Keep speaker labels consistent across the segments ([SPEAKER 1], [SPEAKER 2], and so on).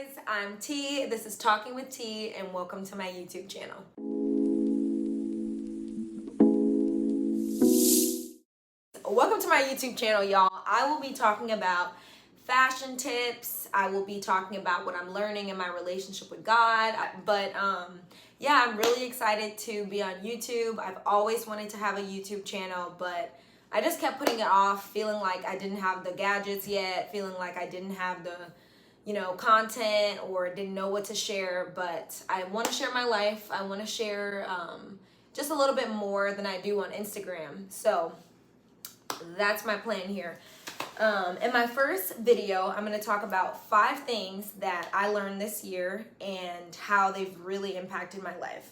[SPEAKER 1] guys, I'm T. This is Talking with T, and welcome to my YouTube channel. Welcome to my YouTube channel, y'all. I will be talking about fashion tips. I will be talking about what I'm learning in my relationship with God. But yeah, I'm really excited to be on YouTube. I've always wanted to have a YouTube channel, but I just kept putting it off, feeling like I didn't have the gadgets yet, feeling like I didn't have the content or didn't know what to share. But I want to share my life. I want to share just a little bit more than I do on Instagram. So that's my plan here. In my first video, I'm going to talk about 5 things that I learned this year and how they've really impacted my life.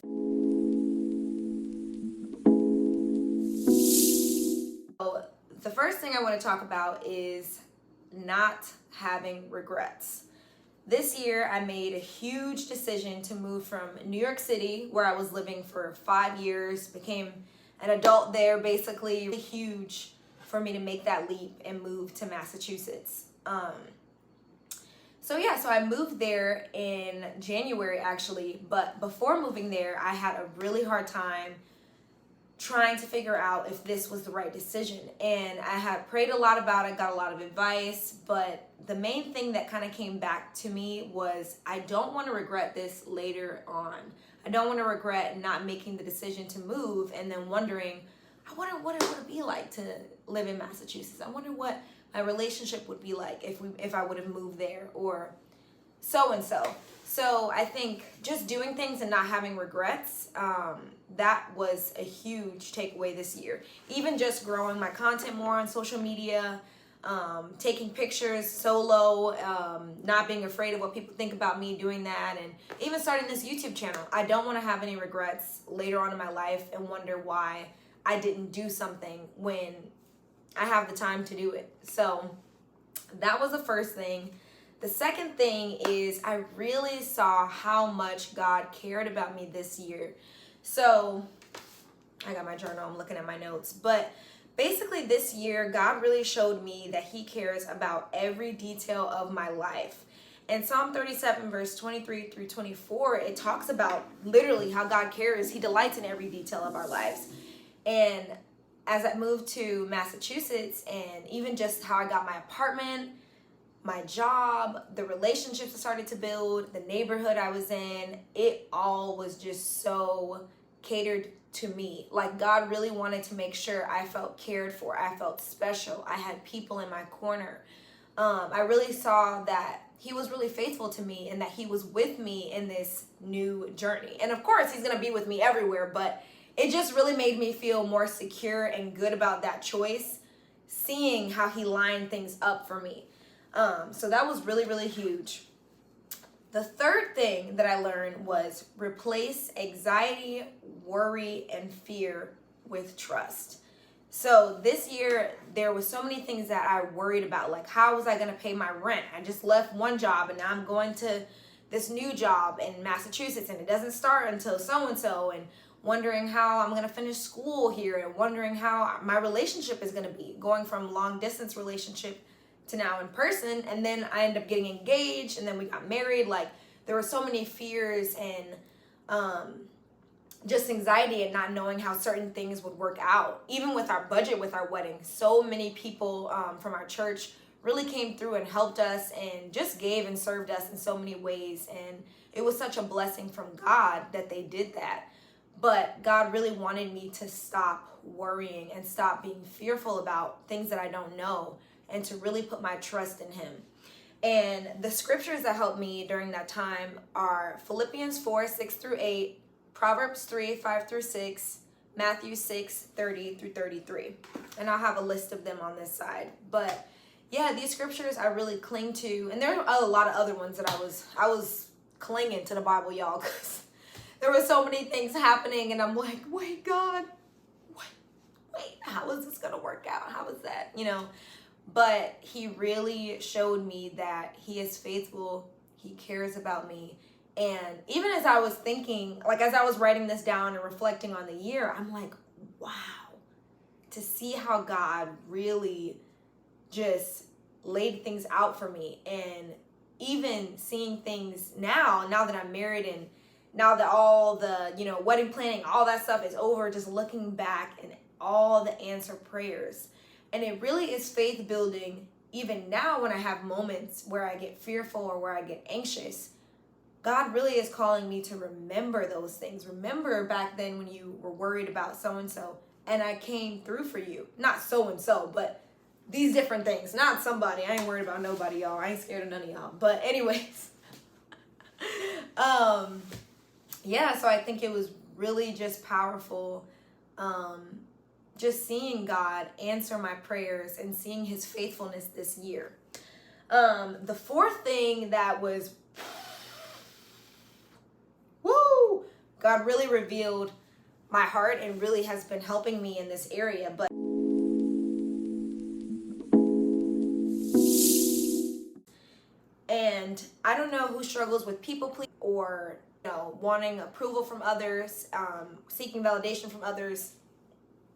[SPEAKER 1] So the first thing I want to talk about is not having regrets. This year, I made a huge decision to move from New York City, where I was living for 5 years, became an adult there, basically. Really huge for me to make that leap and move to Massachusetts. So I moved there in January, actually. But before moving there, I had a really hard time trying to figure out if this was the right decision. And I had prayed a lot about it, got a lot of advice, but the main thing that kind of came back to me was I don't want to regret this later on. I don't want to regret not making the decision to move and then wondering, I wonder what it would be like to live in Massachusetts. I wonder what my relationship would be like if I would have moved there, or so and so. So I think just doing things and not having regrets, that was a huge takeaway this year. Even just growing my content more on social media, taking pictures solo, not being afraid of what people think about me doing that, and even starting this YouTube channel. I don't want to have any regrets later on in my life and wonder why I didn't do something when I have the time to do it. So that was the first thing. The second thing is I really saw how much God cared about me this year. So I got my journal, I'm looking at my notes. But basically this year, God really showed me that he cares about every detail of my life. In Psalm 37, verse 23 through 24, it talks about literally how God cares. He delights in every detail of our lives. And as I moved to Massachusetts, and even just how I got my apartment, my job, the relationships I started to build, the neighborhood I was in, it all was just so catered to me. Like God really wanted to make sure I felt cared for. I felt special. I had people in my corner. I really saw that he was really faithful to me and that he was with me in this new journey. And of course, he's going to be with me everywhere, but it just really made me feel more secure and good about that choice, seeing how he lined things up for me. So that was really, really huge. The third thing that I learned was replace anxiety, worry, and fear with trust. So this year, there was so many things that I worried about, like how was I going to pay my rent? I just left one job and now I'm going to this new job in Massachusetts and it doesn't start until so-and-so, and wondering how I'm going to finish school here, and wondering how my relationship is going to be, going from long distance relationship to now in person. And then I ended up getting engaged and then we got married. Like there were so many fears and just anxiety and not knowing how certain things would work out. Even with our budget, with our wedding, so many people from our church really came through and helped us and just gave and served us in so many ways. And it was such a blessing from God that they did that. But God really wanted me to stop worrying and stop being fearful about things that I don't know, and to really put my trust in him. And the scriptures that helped me during that time are Philippians 4, 6 through 8, Proverbs 3, 5 through 6, Matthew 6, 30 through 33. And I'll have a list of them on this side. But yeah, these scriptures I really cling to. And there are a lot of other ones that I was clinging to the Bible, y'all, because there were so many things happening. And I'm like, wait, God, wait, how is this going to work out? How is that, But he really showed me that he is faithful. He cares about me. And even as I was thinking, like as I was writing this down and reflecting on the year, I'm like, wow, to see how God really just laid things out for me and even seeing things now that I'm married and now that all the, wedding planning, all that stuff is over, just looking back and all the answered prayers. And it really is faith building. Even now when I have moments where I get fearful or where I get anxious, God really is calling me to remember those things. Remember back then when you were worried about so-and-so and I came through for you. Not so-and-so, but these different things. Not somebody. I ain't worried about nobody, y'all. I ain't scared of none of y'all. But anyways, yeah, so I think it was really just powerful, just seeing God answer my prayers and seeing his faithfulness this year. The fourth thing that was, God really revealed my heart and really has been helping me in this area. But and I don't know who struggles with people pleasing or wanting approval from others, seeking validation from others.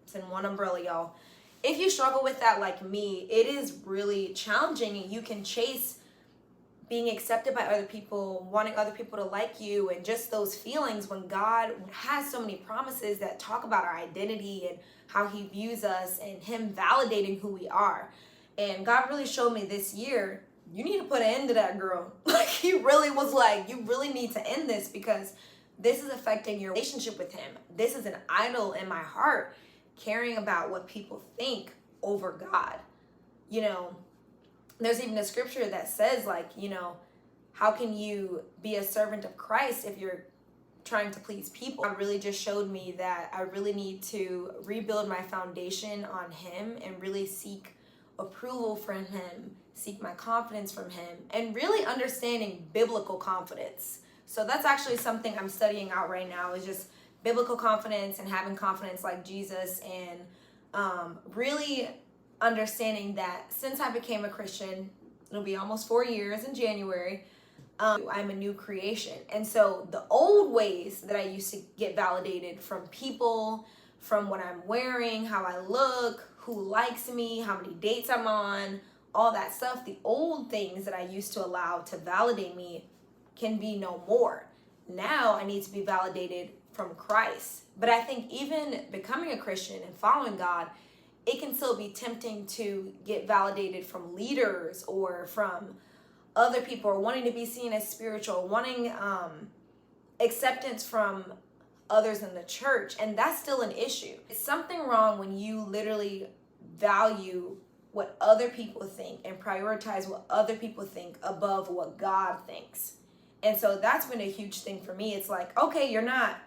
[SPEAKER 1] It's in one umbrella, y'all. If you struggle with that like me, it is really challenging, and you can chase being accepted by other people, wanting other people to like you, and just those feelings when God has so many promises that talk about our identity and how he views us and him validating who we are. And God really showed me this year, you need to put an end to that, girl. Like, he really was like, you really need to end this, because this is affecting your relationship with him. This is an idol in my heart, caring about what people think over God. There's even a scripture that says, like, how can you be a servant of Christ if you're trying to please people? God really just showed me that I really need to rebuild my foundation on him and really seek approval from him, seek my confidence from him, and really understanding biblical confidence. So that's actually something I'm studying out right now, is just biblical confidence and having confidence like Jesus, and really understanding that since I became a Christian, it'll be almost 4 years in January, I'm a new creation. And so the old ways that I used to get validated from people, from what I'm wearing, how I look, who likes me, how many dates I'm on, all that stuff, the old things that I used to allow to validate me can be no more. Now I need to be validated from Christ. But I think even becoming a Christian and following God, it can still be tempting to get validated from leaders or from other people, or wanting to be seen as spiritual, wanting acceptance from others in the church. And that's still an issue. It's something wrong when you literally value what other people think and prioritize what other people think above what God thinks. And so that's been a huge thing for me. It's like, okay, you're not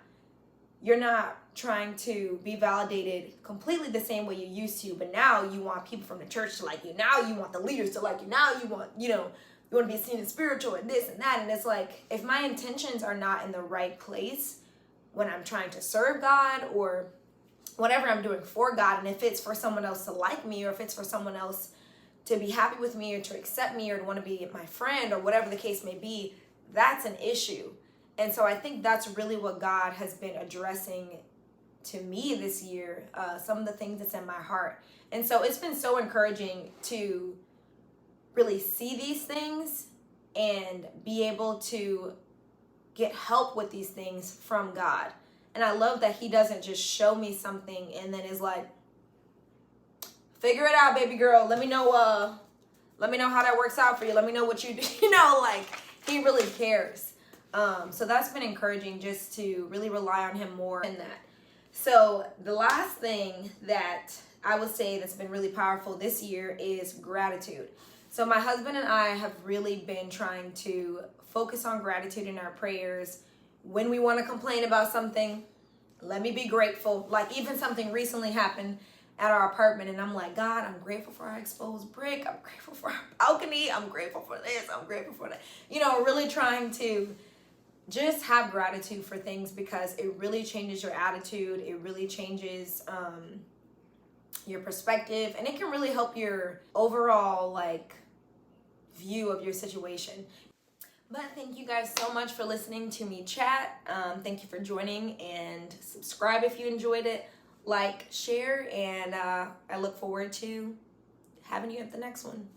[SPEAKER 1] trying to be validated completely the same way you used to, but now you want people from the church to like you. Now you want the leaders to like you. Now you want, you want to be seen as spiritual and this and that. And it's like, if my intentions are not in the right place when I'm trying to serve God or whatever I'm doing for God, and if it's for someone else to like me, or if it's for someone else to be happy with me or to accept me or to want to be my friend or whatever the case may be, that's an issue. And so I think that's really what God has been addressing to me this year, some of the things that's in my heart. And so it's been so encouraging to really see these things and be able to get help with these things from God. And I love that he doesn't just show me something and then is like, figure it out, baby girl. Let me know how that works out for you. Let me know what you do. Like, he really cares. So that's been encouraging, just to really rely on him more in that. So the last thing that I would say that's been really powerful this year is gratitude. So my husband and I have really been trying to focus on gratitude in our prayers. When we want to complain about something, let me be grateful. Like, even something recently happened at our apartment, and I'm like, God, I'm grateful for our exposed brick. I'm grateful for our balcony. I'm grateful for this. I'm grateful for that. Really trying to just have gratitude for things, because it really changes your attitude. It really changes your perspective, and it can really help your overall view of your situation. But thank you guys so much for listening to me chat. Thank you for joining, and subscribe if you enjoyed it. Like, share, and I look forward to having you at the next one.